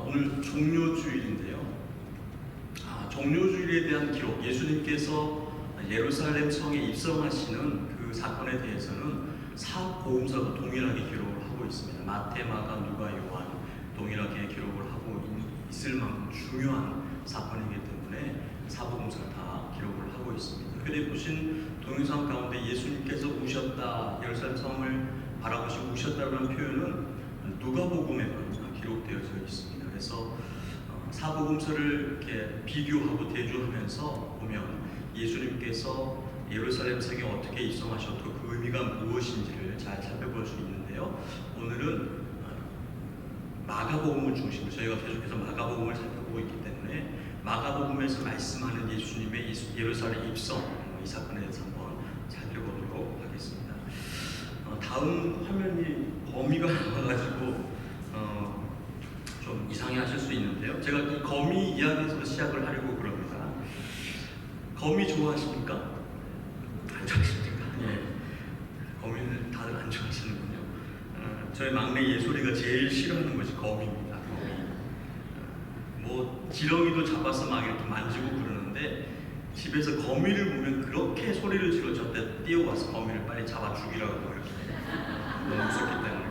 오늘 종료주일인데요. 종료주일에 대한 기록, 예수님께서 예루살렘 성에 입성하시는 그 사건에 대해서는 사복음서가 동일하게 기록을 하고 있습니다. 마태, 마가, 누가, 요한 동일하게 기록을 하고 있을 만큼 중요한 사건이기 때문에 사복음서가 다 기록을 하고 있습니다. 그때 보신 동영상 가운데 예수님께서 우셨다, 예루살렘 성을 바라보시고 우셨다라는 표현은 누가복음에만 기록되어져 있습니다. 그래서 사복음서를 이렇게 비교하고 대조하면서 보면 예수님께서 예루살렘 성에 어떻게 입성하셨고 그 의미가 무엇인지를 잘 살펴볼 수 있는데요. 오늘은 마가복음을 중심으로 저희가 계속해서 마가복음을 살펴보고 있기 때문에 마가복음에서 말씀하는 예수님의 예루살렘 입성 이 사건에 대해서 한번 살펴보도록 하겠습니다. 다음 화면이 거미가 나와가지고 좀 이상해 하실 수 있는데요. 제가 이 거미 이야기에서 시작을 하려고 그럽니다. 거미 좋아하십니까? 안 좋아하십니까? 예. 거미는 다들 안 좋아하시는군요. 저희 막내 예솔이가 제일 싫어하는 것이 거미입니다. 거미. 뭐 지렁이도 잡아서 막 이렇게 만지고 그러는데 집에서 거미를 보면 그렇게 소리를 지르고 저한테 뛰어와서 거미를 빨리 잡아 죽이라고 이렇게 너무 무섭기 때문에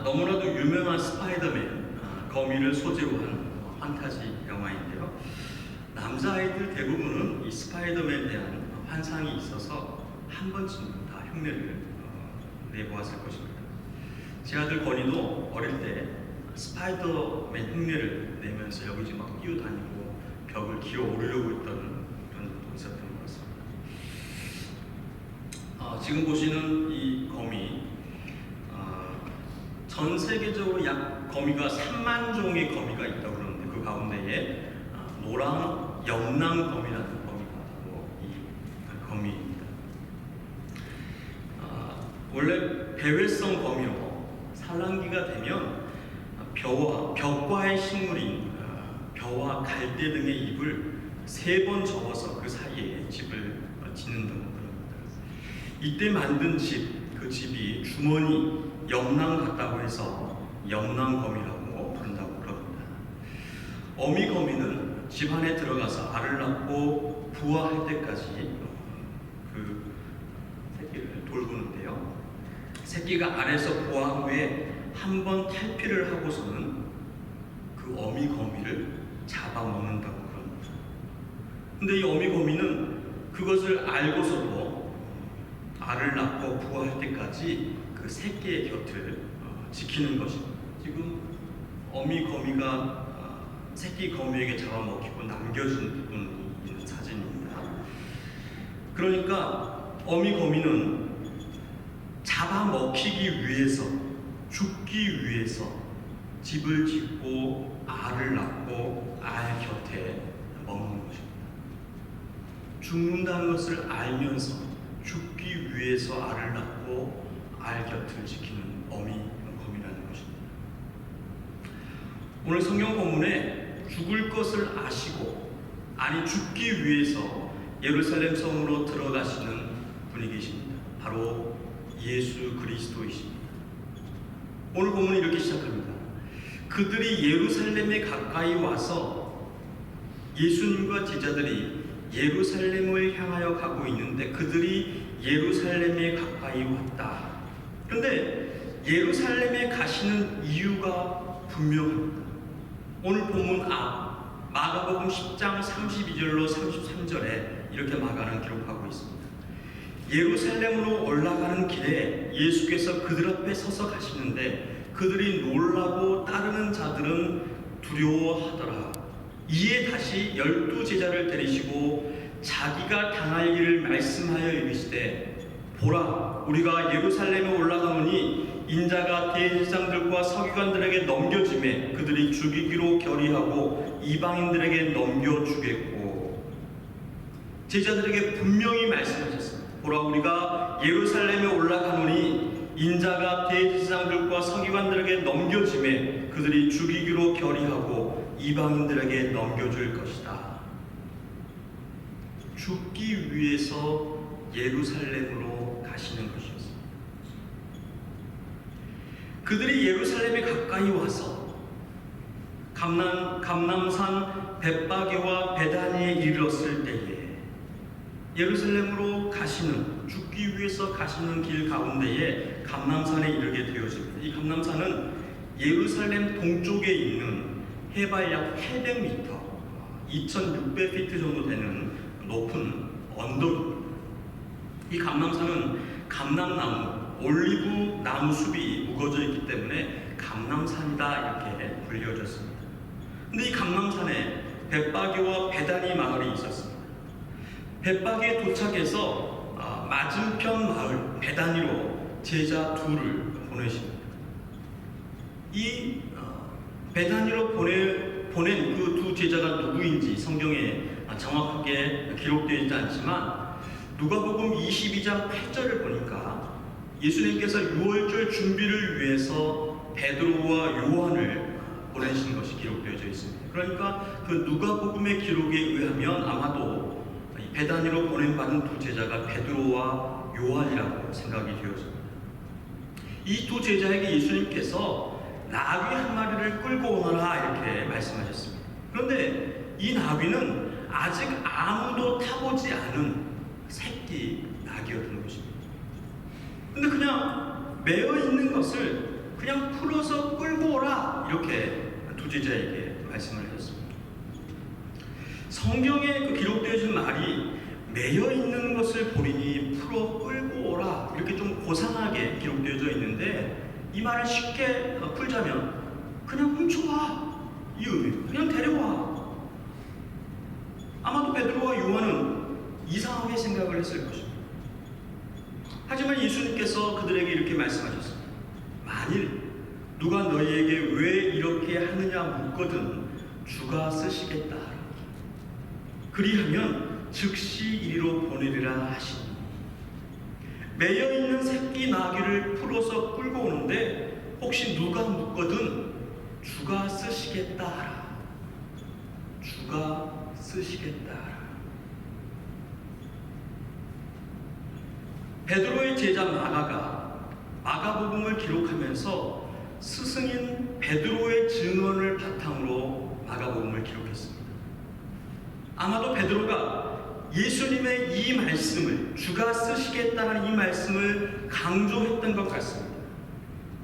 너무나도 유명한 스파이더맨, 거미를 소재로 한 판타지 영화인데요. 남자아이들 대부분은 이 스파이더맨에 대한 환상이 있어서 한 번쯤은 다 흉내를 내보았을 것입니다. 제 아들 건이도 어릴 때 스파이더맨 흉내를 내면서 여기저기 막 뛰어다니고 벽을 기어 오르려고 했던 그런 것도 있었던 것 같습니다. 지금 보시는 이 거미, 전 세계적으로 약 거미가 3만 종의 거미가 있다고 그러는데 그 가운데에 노랑 영랑거미라는 거미가 바로 이 거미입니다. 원래 배회성 거미로 산란기가 되면 벽과의 식물인 벼와 갈대 등의 잎을 3번 접어서 그 사이에 집을 짓는다고 그럽니다. 이때 만든 집, 그 집이 주머니 영랑 같다고 해서 영랑거미라고 부른다고 그럽니다. 어미거미는 집 안에 들어가서 알을 낳고 부화할 때까지 그 새끼를 돌보는데요. 새끼가 알에서 부화 후에 한 번 탈피를 하고서는 그 어미거미를 잡아먹는다고 그럽니다. 근데 이 어미거미는 그것을 알고서도 알을 낳고 부화할 때까지 그 새끼의 곁을 지키는 것입니다. 지금 어미거미가 새끼 거미에게 잡아먹히고 남겨진 부분이 있는 사진입니다. 그러니까 어미거미는 잡아먹히기 위해서, 죽기 위해서 집을 짓고 알을 낳고 알 곁에 머무는 것입니다. 죽는다는 것을 알면서 죽기 위해서 알을 낳고 알 곁을 지키는 어미거미라는 것입니다. 오늘 성경 본문에 죽을 것을 아시고 아니 죽기 위해서 예루살렘 성으로 들어가시는 분이 계십니다. 바로 예수 그리스도이십니다. 오늘 본문은 이렇게 시작합니다. 그들이 예루살렘에 가까이 와서 예수님과 제자들이 예루살렘을 향하여 가고 있는데 그들이 예루살렘에 가까이 왔다. 그런데 예루살렘에 가시는 이유가 분명합니다. 오늘 본문 앞 마가복음 10장 32절로 33절에 이렇게 마가는 기록하고 있습니다. 예루살렘으로 올라가는 길에 예수께서 그들 앞에 서서 가시는데 그들이 놀라고 따르는 자들은 두려워하더라. 이에 다시 12제자를 데리시고 자기가 당할 일을 말씀하여 이르시되 보라 우리가 예루살렘에 올라가노니 인자가 대제사장들과 서기관들에게 넘겨지매 그들이 죽이기로 결의하고 이방인들에게 넘겨주겠고 제자들에게 분명히 말씀하셨습니다. 보라 우리가 예루살렘에 올라가노니 인자가 대제사장들과 서기관들에게 넘겨지매 그들이 죽이기로 결의하고 이방인들에게 넘겨줄 것이다. 죽기 위해서 예루살렘으로 가시는 것이었습니다. 그들이 예루살렘에 가까이 와서 감람산 벳바게와 베다니에 이르렀을 때에 예루살렘으로 가시는, 죽기 위해서 가시는 길 가운데에 감람산에 이르게 되어집니다. 이 감람산은 예루살렘 동쪽에 있는 해발 약 800m, 2600피트 정도 되는 높은 언덕입니다. 이 감람산은 감람나무, 올리브 나무 숲이 우거져 있기 때문에 감람산이다 이렇게 불려졌습니다. 근데 이 감람산에 벳바게와 베다니 마을이 있었습니다. 벳바게에 도착해서 맞은편 마을 베다니로 제자 둘을 보내십니다. 이 베다니로 보낸 그 두 제자가 누구인지 성경에 정확하게 기록되어 있지 않지만 누가복음 22장 8절을 보니까 예수님께서 유월절 준비를 위해서 베드로와 요한을 보내신 것이 기록되어져 있습니다. 그러니까 그 누가복음의 기록에 의하면 아마도 베다니로 보낸받은 두 제자가 베드로와 요한이라고 생각이 되어집니다. 이 두 제자에게 예수님께서 나귀 한 마리를 끌고 오너라 이렇게 말씀하셨습니다. 그런데 이 나귀는 아직 아무도 타보지 않은 새끼 나귀였던 것입니다. 근데 그냥 매어 있는 것을 그냥 풀어서 끌고 오라 이렇게 두 제자에게 말씀을 하셨습니다. 성경에 그 기록되어진 말이 매여 있는 것을 보리니 풀어 끌고 오라 이렇게 좀 고상하게 기록되어져 있는데 이 말을 쉽게 풀자면 그냥 훔쳐와 이 의미, 그냥 데려와. 아마도 베드로와 요한은 이상하게 생각을 했을 것입니다. 하지만 예수님께서 그들에게 이렇게 말씀하셨습니다. 만일 누가 너희에게 왜 이렇게 하느냐 묻거든 주가 쓰시겠다. 그리하면 즉시 이리로 보내리라 하시니 매여 있는 새끼 나귀를 풀어서 끌고 오는데 혹시 누가 묻거든 주가 쓰시겠다 하라. 주가 쓰시겠다 하라. 베드로의 제자 마가가 마가복음을 기록하면서 스승인 베드로의 증언을 바탕으로 마가복음을 기록했습니다. 아마도 베드로가 예수님의 이 말씀을, 주가 쓰시겠다는 이 말씀을 강조했던 것 같습니다.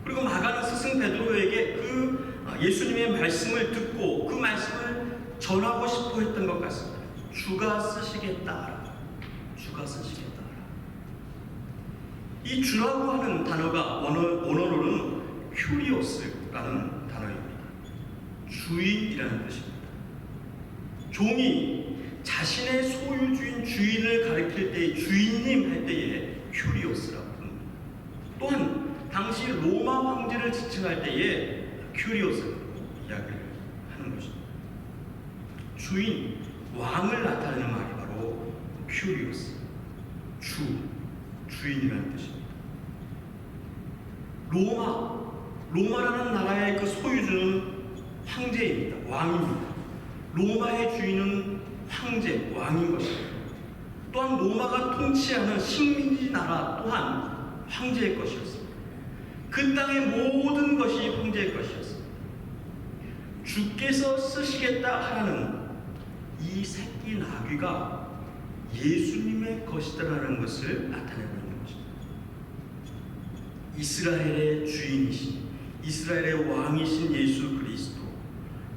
그리고 마가는 스승 베드로에게 그 예수님의 말씀을 듣고 그 말씀을 전하고 싶어 했던 것 같습니다. 주가 쓰시겠다. 주가 쓰시겠다. 이 주라고 하는 단어가 원어로는 큐리오스라는 단어입니다. 주인이라는 뜻입니다. 종이 자신의 소유주인 주인을 가리킬 때 주인님 할 때에 큐리오스라고 합니다. 또한 당시 로마 황제를 지칭할 때에 큐리오스라고 이야기를 하는 것입니다. 주인, 왕을 나타내는 말이 바로 큐리오스, 주인이라는 뜻입니다. 로마라는 나라의 그 소유주는 황제입니다. 왕입니다. 로마의 주인은 황제, 왕인 것입니다. 또한 로마가 통치하는 식민지 나라 또한 황제의 것이었습니다. 그 땅의 모든 것이 황제의 것이었습니다. 주께서 쓰시겠다 하는 이 새끼 나귀가 예수님의 것이다라는 것을 나타내고 있는 것입니다. 이스라엘의 주인이신, 이스라엘의 왕이신 예수 그리스도,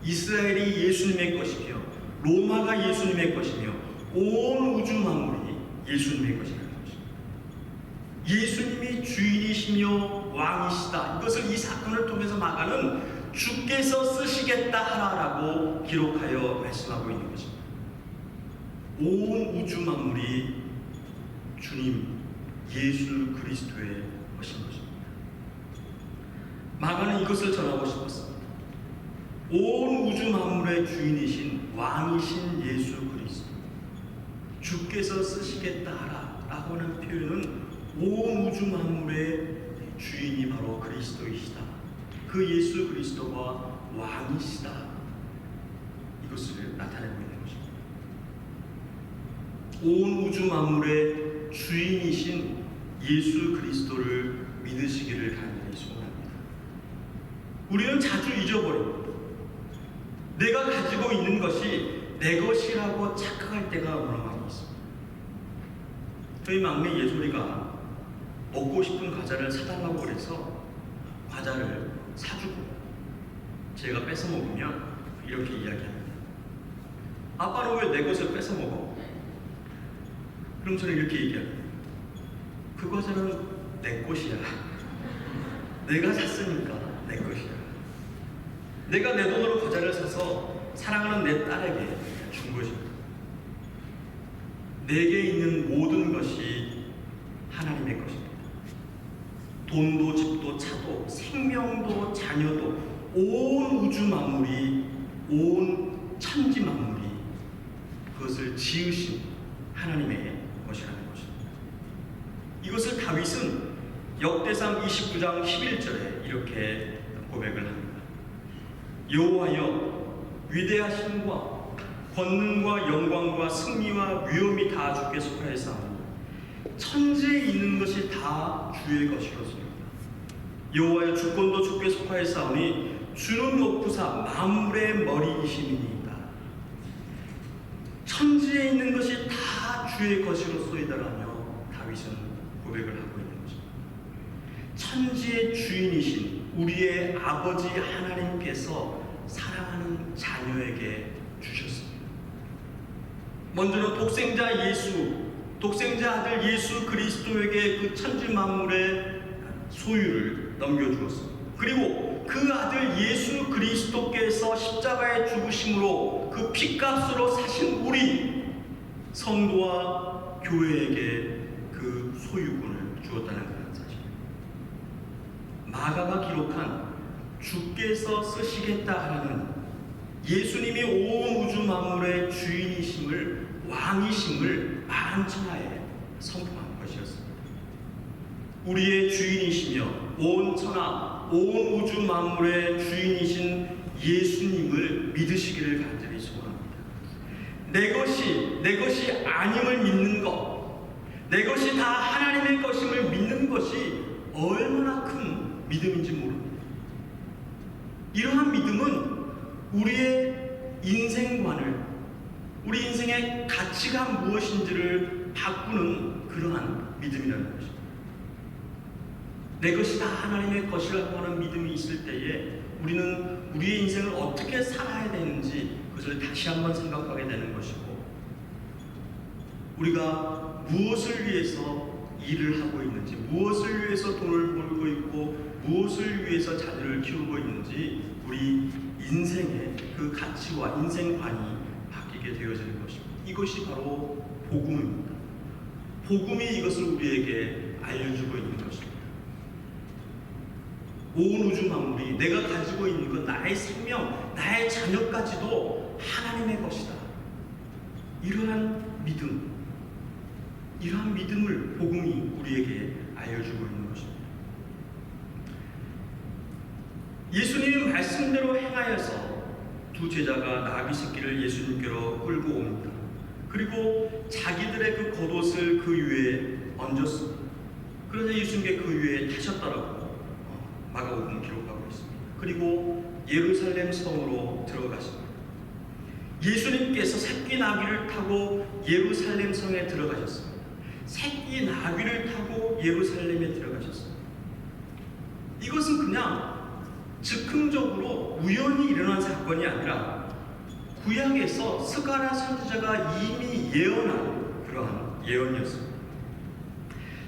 이스라엘이 예수님의 것이며 로마가 예수님의 것이며 온 우주 만물이 예수님의 것이라는 것입니다. 예수님이 주인이시며 왕이시다. 이것을 이 사건을 통해서 마가는 주께서 쓰시겠다 하라라고 기록하여 말씀하고 있는 것입니다. 온 우주 만물이 주님 예수 그리스도의 것인 것입니다. 마가는 이것을 전하고 싶었습니다. 온 우주 만물의 주인이신 왕이신 예수 그리스도, 주께서 쓰시겠다 하라라고 하는 표현은 온 우주 만물의 주인이 바로 그리스도이시다. 그 예수 그리스도가 왕이시다. 이것을 나타내고 있는 것입니다. 온 우주 만물의 주인이신 예수 그리스도를 믿으시기를 간절히 소원합니다. 우리는 자주 잊어버립니다. 내가 가지고 있는 것이 내 것이라고 착각할 때가 너무 많이 있습니다. 저희 막내 예솔이가 먹고 싶은 과자를 사달라고 그래서 과자를 사주고 제가 뺏어 먹으면 이렇게 이야기합니다. 아빠는 왜 내 것을 뺏어 먹어? 그럼 저는 이렇게 얘기합니다. 그 과자는 내 것이야. 내가 샀으니까 내 것이야. 내가 내 돈으로 과자를 사서 사랑하는 내 딸에게 준 것입니다. 내게 있는 모든 것이 하나님의 것입니다. 돈도 집도 차도 생명도 자녀도 온 우주 만물이 온 천지 만물이 그것을 지으신 하나님의 것이라는 것입니다. 이것을 다윗은 역대상 29장 11절에 이렇게 고백을 합니다. 여호와여 위대하심과 권능과 영광과 승리와 위엄이 다 주께 속하였사오니 천지에 있는 것이 다 주의 것이로소이다. 여호와여 주권도 주께 속하였사오니 주는 높으사 만물의 머리이심이니이다. 천지에 있는 것이 다 주의 것이로소이다라며 다윗은 고백을 하고 있는 것입니다. 천지의 주인이신 우리의 아버지 하나님께서 사랑하는 자녀에게 주셨습니다. 먼저는 독생자 아들 예수 그리스도에게 그 천지 만물의 소유를 넘겨주었습니다. 그리고 그 아들 예수 그리스도께서 십자가에 죽으심으로 그 핏값으로 사신 우리 성도와 교회에게 그 소유권을 주었다는 그런 사실입니다. 마가가 기록한 주께서 쓰시겠다 하는 예수님이 온 우주 만물의 주인이심을 왕이심을 만천하에 선포한 것이었습니다. 우리의 주인이시며 온 천하 온 우주 만물의 주인이신 예수님을 믿으시기를 간절히 소원합니다. 내 것이 아님을 믿는 것, 내 것이 다 하나님의 것임을 믿는 것이 얼마나 큰 믿음인지 모릅니다. 이러한 믿음은 우리의 인생관을, 우리 인생의 가치가 무엇인지를 바꾸는 그러한 믿음이라는 것입니다. 내 것이 다 하나님의 것이라고 하는 믿음이 있을 때에 우리는 우리의 인생을 어떻게 살아야 되는지 그것을 다시 한번 생각하게 되는 것이고, 우리가 무엇을 위해서 일을 하고 있는지, 무엇을 위해서 돈을 벌고 있고, 무엇을 위해서 자녀를 키우고 있는지 우리 인생의 그 가치와 인생관이 바뀌게 되어지는 것입니다. 이것이 바로 복음입니다. 복음이 이것을 우리에게 알려주고 있는 것입니다. 온 우주 만물이 내가 가지고 있는 것, 나의 생명, 나의 자녀까지도 하나님의 것이다. 이러한 믿음을 복음이 우리에게 알려주고 있는 것입니다. 예수님의 말씀대로 행하여서 두 제자가 나귀 새끼를 예수님께로 끌고 옵니다. 그리고 자기들의 그 겉옷을 그 위에 얹었습니다. 그러자 예수님께 그 위에 타셨다라고 마가복음 기록하고 있습니다. 그리고 예루살렘 성으로 들어가십니다. 예수님께서 새끼 나귀를 타고 예루살렘 성에 들어가셨습니다. 새끼 나귀를 타고 예루살렘에 들어가셨습니다. 이것은 그냥 즉흥적으로 우연히 일어난 사건이 아니라 구약에서 스가랴 선지자가 이미 예언한 그러한 예언이었습니다.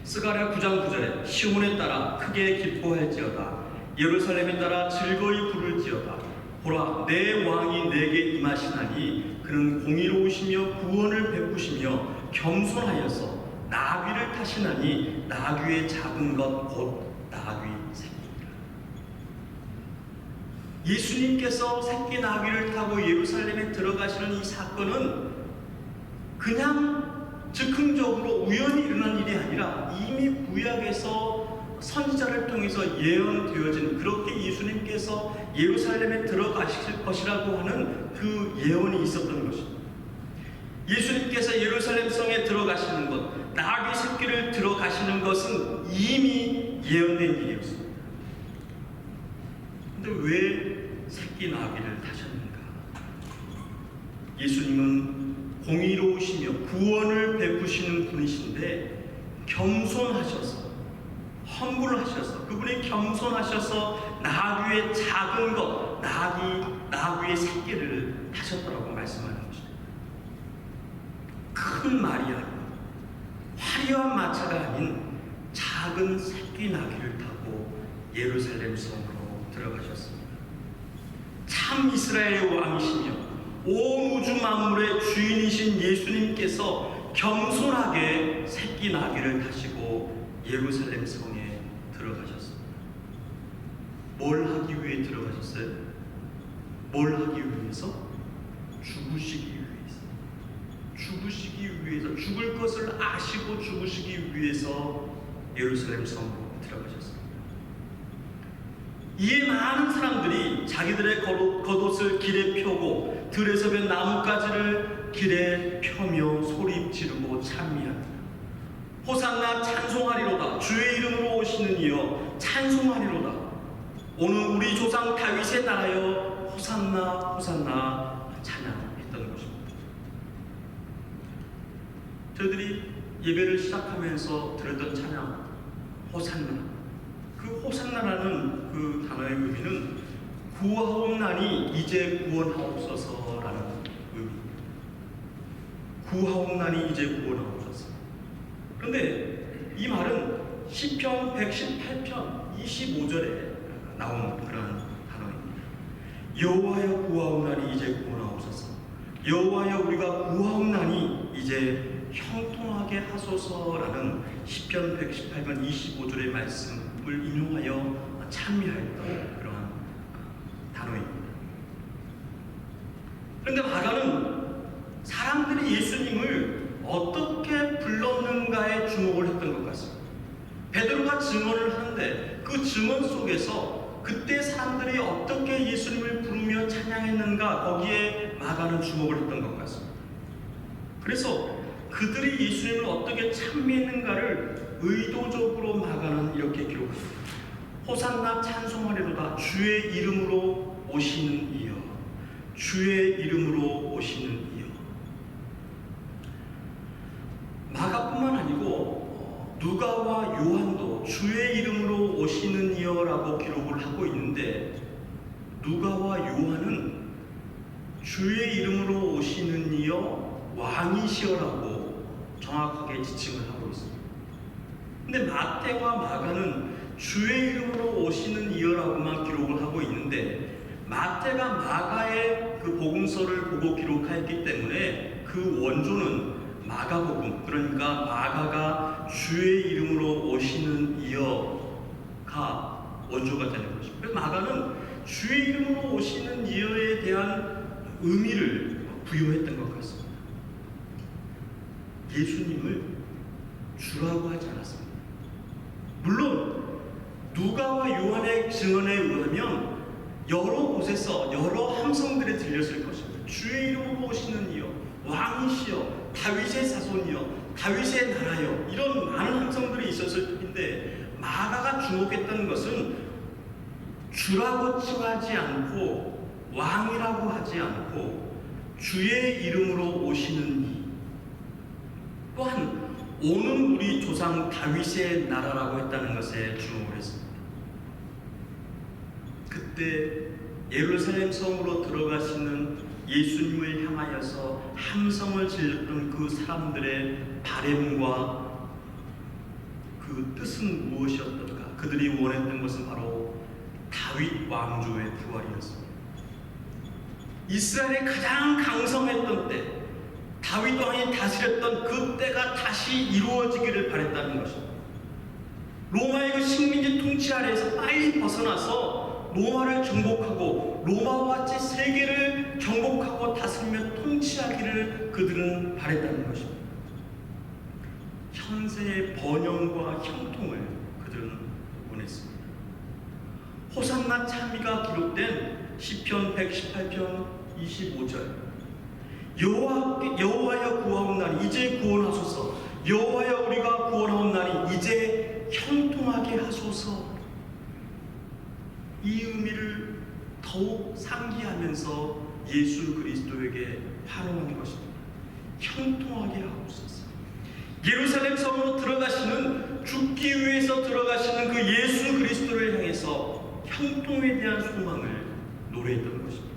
스가랴 9장 9절에 시온에 따라 크게 기뻐할지어다, 예루살렘에 따라 즐거이 부를지어다. 보라, 내 왕이 내게 임하시나니 그는 공의로우시며 구원을 베푸시며 겸손하여서 나귀를 타시나니 나귀의 작은 것 곧 나귀 새끼. 예수님께서 새끼 나귀를 타고 예루살렘에 들어가시는 이 사건은 그냥 즉흥적으로 우연히 일어난 일이 아니라 이미 구약에서 선지자를 통해서 예언되어진, 그렇게 예수님께서 예루살렘에 들어가실 것이라고 하는 그 예언이 있었던 것입니다. 예수님께서 예루살렘 성에 들어가시는 것, 나귀 새끼를 들어가시는 것은 이미 예언된 일이었습니다. 근데 왜 새끼 나귀를 타셨는가? 예수님은 공의로우시며 구원을 베푸시는 분이신데 겸손하셔서, 험불하셔서, 그분이 겸손하셔서 나귀의 작은 것, 나귀의 새끼를 타셨다라고 말씀하는 것입니다. 큰 말이 아닌, 화려한 마차가 아닌 작은 새끼 나귀를 타고 예루살렘 성으로 들어가셨습니다. 참 이스라엘의 왕이시며 온 우주 만물의 주인이신 예수님께서 겸손하게 새끼 나귀를 타시고 예루살렘 성에 들어가셨습니다. 뭘 하기 위해 들어가셨어요? 뭘 하기 위해서? 죽으시기 위해서. 죽으시기 위해서, 죽을 것을 아시고 죽으시기 위해서 예루살렘 성으로 들어가셨습니다. 이에 많은 사람들이 자기들의 겉옷을 길에 펴고 들에서 벤 나뭇가지를 길에 펴며 소리 지르고 찬미합니다. 호산나 찬송하리로다. 주의 이름으로 오시는 이여 찬송하리로다. 오늘 우리 조상 다윗의 나라여 호산나 호산나 찬양했던 것입니다. 저희들이 예배를 시작하면서 들었던 찬양 호산나, 그 호산나라는 그 단어의 의미는 구하옵나니 이제 구원하옵소서라는 의미입니다. 구하옵나니 이제 구원하옵소서. 그런데 이 말은 시편 118편 25절에 나온 그런 단어입니다. 여호와여 구하옵나니 이제 구원하옵소서. 여호와여 우리가 구하옵나니 이제 형통하게 하소서라는 시편 118편 25절의 말씀을 인용하여 찬미하였던 그러한 단어입니다. 그런데 마가는 사람들이 예수님을 어떻게 불렀는가에 주목을 했던 것 같습니다. 베드로가 증언을 하는데 그 증언 속에서 그때 사람들이 어떻게 예수님을 부르며 찬양했는가, 거기에 마가는 주목을 했던 것 같습니다. 그래서 그들이 예수님을 어떻게 찬미했는가를 의도적으로 마가는 이렇게 기록합니다. 호산나 찬송하리로다. 주의 이름으로 오시는 이여. 주의 이름으로 오시는 이여. 마가뿐만 아니고 누가와 요한도 주의 이름으로 오시는 이여라고 기록을 하고 있는데, 누가와 요한은 주의 이름으로 오시는 이여 왕이시여라고 정확하게 지칭을 하고 있습니다. 근데 마태와 마가는 주의 이름으로 오시는 이여라고만 기록을 하고 있는데, 마태가 마가의 그 복음서를 보고 기록했기 때문에 그 원조는 마가복음, 그러니까 마가가 주의 이름으로 오시는 이여가 원조가 되는 것입니다. 그래서 마가는 주의 이름으로 오시는 이여에 대한 의미를 부여했던 것 같습니다. 예수님을 주라고 하지 않았습니다. 물론 누가와 요한의 증언에 의하면 여러 곳에서 여러 함성들이 들렸을 것입니다. 주의 이름으로 오시는 이여, 왕이시여, 다윗의 자손이여, 다윗의 나라여, 이런 많은 함성들이 있었을 텐데, 마가가 주목했던 것은 주라고 칭하지 않고 왕이라고 하지 않고 주의 이름으로 오시는 이, 또한 오는 우리 조상 다윗의 나라라고 했다는 것에 주목을 했습니다. 그때 예루살렘 성으로 들어가시는 예수님을 향하여서 함성을 질렀던 그 사람들의 바램과 그 뜻은 무엇이었던가? 그들이 원했던 것은 바로 다윗 왕조의 부활이었습니다. 이스라엘이 가장 강성했던 때, 다윗 왕이 다스렸던 그 때가 다시 이루어지기를 바랬다는 것입니다. 로마의 그 식민지 통치 아래에서 빨리 벗어나서 로마를 정복하고 로마와 제3계를 정복하고 다스리며 통치하기를 그들은 바랬다는 것입니다. 현세의 번영과 형통을 그들은 원했습니다. 호산나 찬미가 기록된 시편 118편 25절, 여호와여 구하옵나니 이제 구원하소서. 여호와여 우리가 구원하옵나니 이제 형통하게 하소서. 이 의미를 더욱 상기하면서 예수 그리스도에게 환호하는 것입니다. 형통하게 하옵소서. 예루살렘 성으로 들어가시는, 죽기 위해서 들어가시는 그 예수 그리스도를 향해서 형통에 대한 소망을 노래했던 것입니다.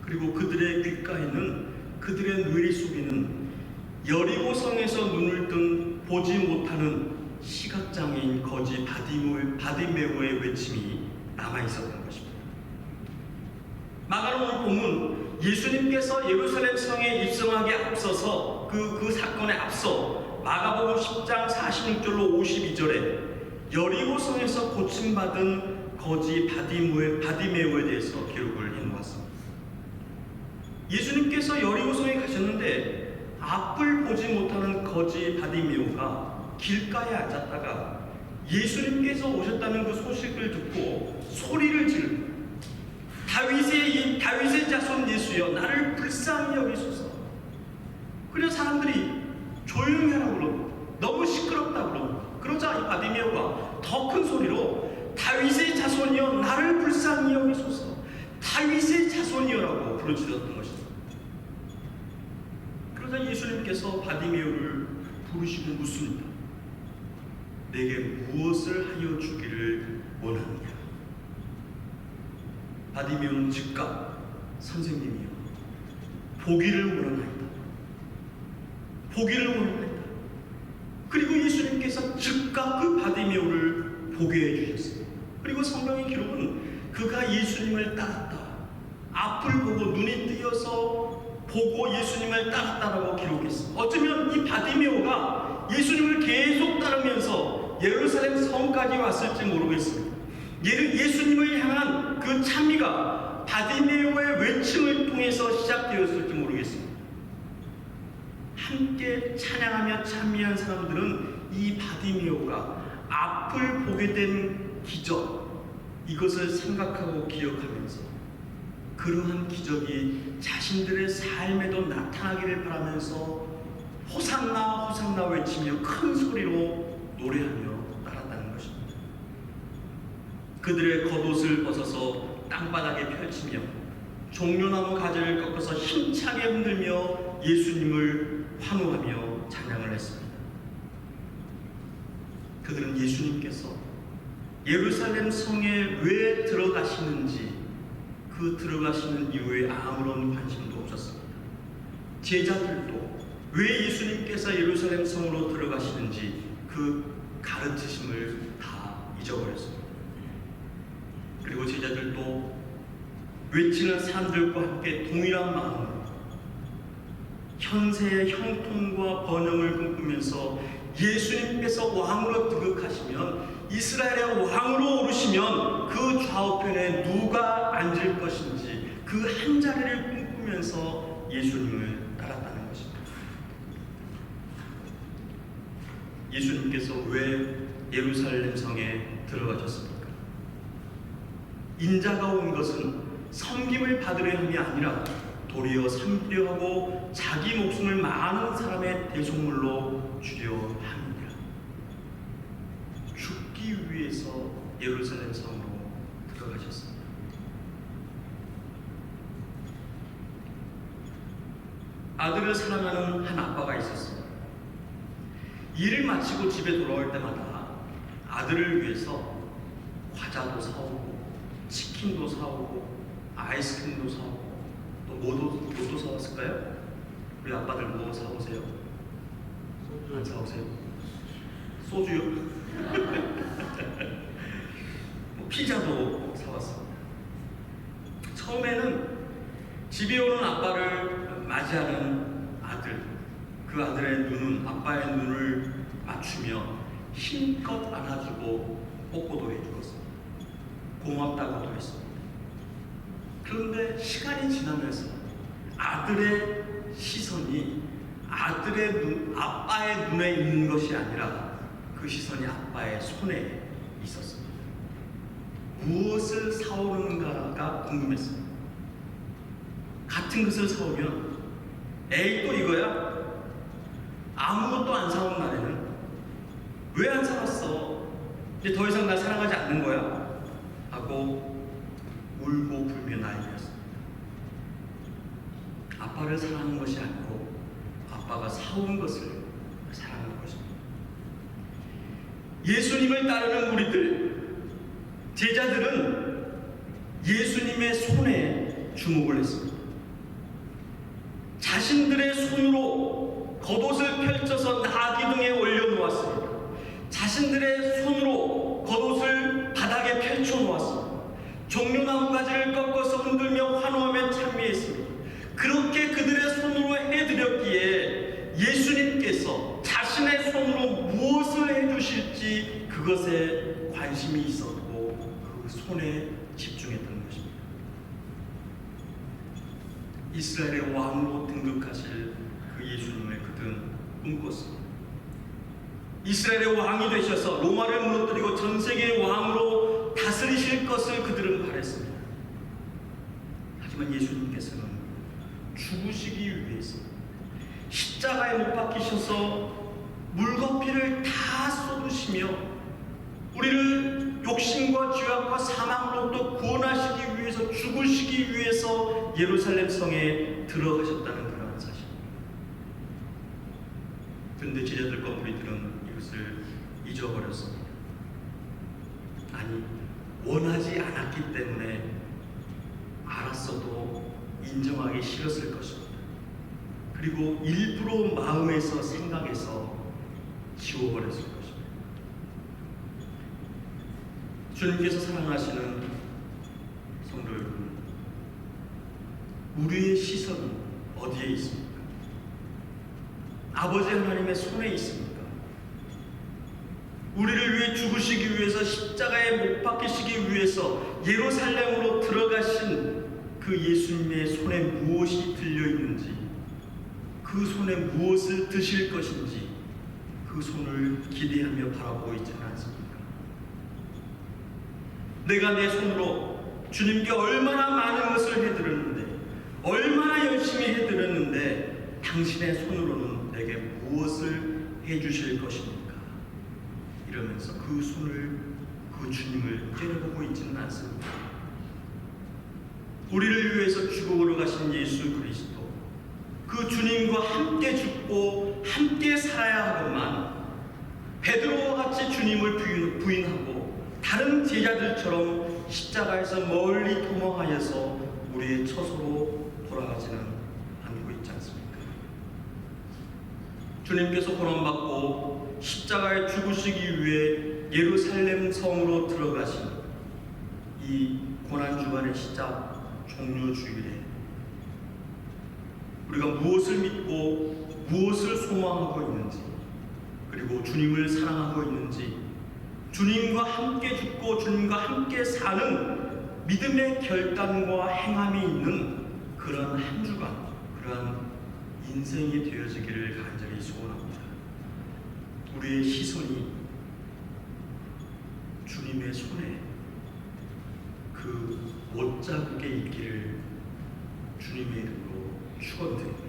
그리고 그들의 귓가에는, 그들의 뇌리 속에는 여리고성에서 눈을 뜬 보지 못하는 시각장애인 거지 바디메오의 외침이 남아있었던 것입니다. 마가복음 보면 예수님께서 예루살렘 성에 입성하기 앞서서 그 사건에 앞서 마가복음 10장 46절로 52절에 여리고성에서 고침받은 거지 바디메오에 대해서 기록을 해놓았습니다. 예수님께서 여리고성에 가셨는데 앞을 보지 못하는 거지 바디메오가 길가에 앉았다가 예수님께서 오셨다는 그 소식을 듣고 소리를 지르고 다윗의 자손 예수여 나를 불쌍히 여기소서. 그래서 사람들이 조용히 하라고 그러고 너무 시끄럽다고 그러고, 그러자 이 바디메오가 더 큰 소리로 다윗의 자손이여 나를 불쌍히 여기소서, 다윗의 자손이여라고 부르짖었던 것입니다. 그러자 예수님께서 바디메오를 부르시고 묻습니다. 내게 무엇을 하여 주기를 원하느냐? 바디메오는 즉각 선생님이여 보기를 원하나이다. 보기를 원하나이다. 그리고 예수님께서 즉각 그 바디메오를 보게 해주셨습니다. 그리고 성경의 기록은 그가 예수님을 따랐다, 앞을 보고 눈이 뜨여서 보고 예수님을 따랐다라고 기록했습니다. 어쩌면 이 바디메오가 예수님을 계속 따르면서 예루살렘 성까지 왔을지 모르겠습니다. 예수님을 향한 그 찬미가 바디메오의 외침을 통해서 시작되었을지 모르겠습니다. 함께 찬양하며 찬미한 사람들은 이 바디메오가 앞을 보게 된 기적, 이것을 생각하고 기억하면서 그러한 기적이 자신들의 삶에도 나타나기를 바라면서 호산나 호산나 외치며 큰 소리로 노래하며 따랐다는 것입니다. 그들의 겉옷을 벗어서 땅바닥에 펼치며 종려나무 가지를 꺾어서 힘차게 흔들며 예수님을 환호하며 찬양을 했습니다. 그들은 예수님께서 예루살렘 성에 왜 들어가시는지, 그 들어가시는 이유에 아무런 관심도 없었습니다. 제자들도 왜 예수님께서 예루살렘 성으로 들어가시는지 그 가르치심을 다 잊어버렸습니다. 그리고 제자들도 외치는 사람들과 함께 동일한 마음으로 현세의 형통과 번영을 꿈꾸면서 예수님께서 왕으로 등극하시면, 이스라엘의 왕으로 오르시면 그 좌우편에 누가 앉을 것인지 그 한 자리를 꿈꾸면서 예수님을 따랐다는 것입니다. 예수님께서 왜 예루살렘 성에 들어가셨습니까? 인자가 온 것은 섬김을 받으려 함이 아니라 도리어 섬기려 하고 자기 목숨을 많은 사람의 대속물로 주려 합니다. 죽기 위해서 예루살렘 성으로 들어가셨습니다. 아들을 사랑하는 한 아빠가 있었습니다. 일을 마치고 집에 돌아올 때마다 아들을 위해서 과자도 사오고 치킨도 사오고 아이스크림도 사오고 또 뭐도 사왔을까요? 우리 아빠들 뭐 사오세요? 소주 안 사오세요? 소주요? 뭐 피자도 사왔습니다. 처음에는 집에 오는 아빠를 맞이하는 아들, 그 아들의 눈은 아빠의 눈을 맞추며 힘껏 안아주고 뽀뽀도 해주었습니다. 고맙다고도 했습니다. 그런데 시간이 지나면서 아들의 시선이 아빠의 눈에 있는 것이 아니라 그 시선이 아빠의 손에 있었습니다. 무엇을 사오는가가 궁금했습니다. 같은 것을 사오면 에이 또 이거야? 아무것도 안 사온 날에는 왜 안 사왔어? 이제 더 이상 날 사랑하지 않는 거야? 안고 울고 불며 난리였습니다. 아빠를 사랑하는 것이 아니고 아빠가 사온 것을 사랑하는 것입니다. 예수님을 따르는 우리들, 제자들은 예수님의 손에 주목을 했습니다. 자신들의 손으로 겉옷을 펼쳐서 나귀 등에 올려놓았습니다. 자신들의 손으로 겉옷을 바닥에 펼쳐놓았습니다. 종려나무 가지를 꺾어서 흔들며 환호하며 찬미했습니다. 그렇게 그들의 손으로 해드렸기에 예수님께서 자신의 손으로 무엇을 해주실지 그것에 관심이 있었고 그 손에 집중했던 것입니다. 이스라엘의 왕으로 등극하실 그 예수님을 그들은 꿈꿨습니다. 이스라엘의 왕이 되셔서 로마를 무너뜨리고 전 세계의 왕으로 다스리실 것을 그들은 바랬습니다. 하지만 예수님께서는 죽으시기 위해서 십자가에 못 박히셔서 물과 피를 다 쏟으시며 우리를 욕심과 죄악과 사망으로부터 구원하시기 위해서 죽으시기 위해서 예루살렘 성에 들어가셨다는 그런 사실입니다. 그런데 제자들과 무리들은 이것을 잊어버렸습니다. 아니, 원하지 않았기 때문에 알았어도 인정하기 싫었을 것입니다. 그리고 일부러 마음에서 생각해서 지워버렸을 것입니다. 주님께서 사랑하시는 성도 여러분, 우리의 시선은 어디에 있습니까? 아버지 하나님의 손에 있습니까? 우리를 위해 죽으시기 위해서 십자가에 못 박히시기 위해서 예루살렘으로 들어가신 그 예수님의 손에 무엇이 들려있는지, 그 손에 무엇을 드실 것인지 그 손을 기대하며 바라보고 있지는 않습니까? 내가 내 손으로 주님께 얼마나 많은 것을 해드렸는데, 얼마나 열심히 해드렸는데 당신의 손으로는 내게 무엇을 해주실 것입니까? 이러면서 그 손을, 그 주님을 째려보고 있지는 않습니다. 우리를 위해서 죽음으로 가신 예수 그리스도, 그 주님과 함께 죽고 함께 살아야 하건만 베드로와 같이 주님을 부인하고 다른 제자들처럼 십자가에서 멀리 도망하여서 우리의 처소로 돌아가지는 않고 있지 않습니까? 주님께서 고난받고 십자가에 죽으시기 위해 예루살렘 성으로 들어가신 이 고난주간의 시작 종료주일에 우리가 무엇을 믿고 무엇을 소망하고 있는지, 그리고 주님을 사랑하고 있는지, 주님과 함께 죽고 주님과 함께 사는 믿음의 결단과 행함이 있는 그런 한 주간, 그러한 인생이 되어지기를 간절히 소원합니다. 우리의 시선이 주님의 손에 그 못자국에 있기를 주님의 이름으로 축원드립니다.